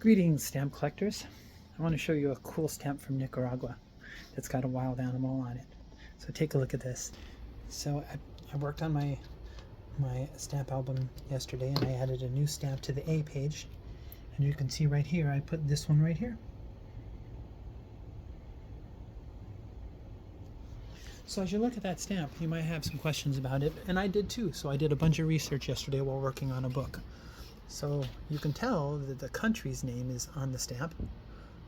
Greetings, stamp collectors. I want to show you a cool stamp from Nicaragua that's got a wild animal on it. So take a look at this. So I worked on my stamp album yesterday, and I added a new stamp to the A page. And you can see right here, I put this one right here. So as you look at that stamp, you might have some questions about it, and I did too. So I did a bunch of research yesterday while working on a book. So you can tell that the country's name is on the stamp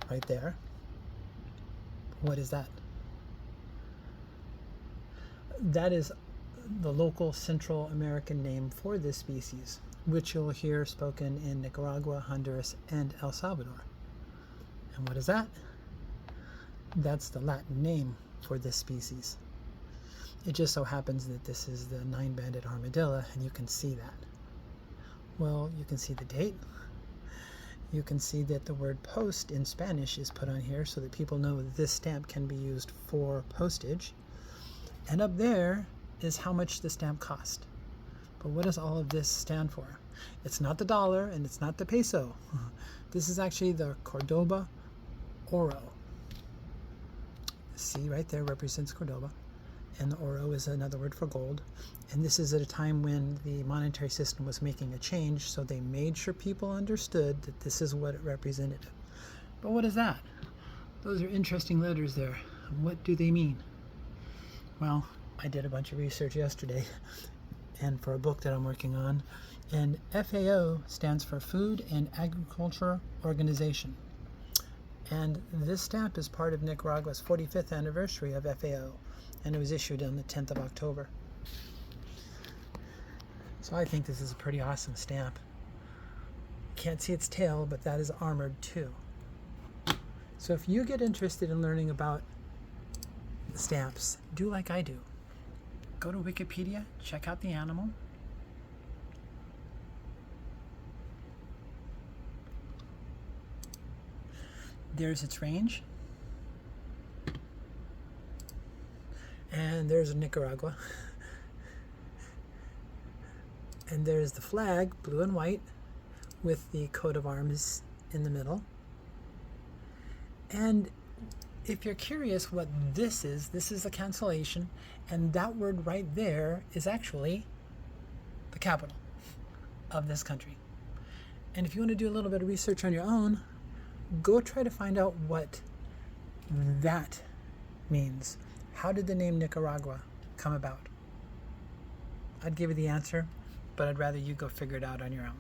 right there. What is that? That is the local Central American name for this species, which you'll hear spoken in Nicaragua, Honduras, and El Salvador. And what is that? That's the Latin name for this species. It just so happens that this is the nine-banded armadillo, and you can see that. Well, you can see the date. You can see that the word post in Spanish is put on here so that people know that this stamp can be used for postage. And up there is how much the stamp cost. But what does all of this stand for? It's not the dollar and it's not the peso. This is actually the Cordoba oro. C right there represents Cordoba, and the oro is another word for gold. And this is at a time when the monetary system was making a change, so they made sure people understood that this is what it represented. But what is that? Those are interesting letters there. What do they mean? Well, I did a bunch of research yesterday and for a book that I'm working on, and FAO stands for Food and Agriculture Organization. And this stamp is part of Nicaragua's 45th anniversary of FAO, and it was issued on the 10th of October. So I think this is a pretty awesome stamp. Can't see its tail, but that is armored too. So if you get interested in learning about stamps, do like I do. Go to Wikipedia, check out the animal. There's its range. And there's Nicaragua. And there's the flag, blue and white, with the coat of arms in the middle. And if you're curious what this is a cancellation, and that word right there is actually the capital of this country. And if you want to do a little bit of research on your own, go try to find out what that means. How did the name Nicaragua come about? I'd give you the answer, but I'd rather you go figure it out on your own.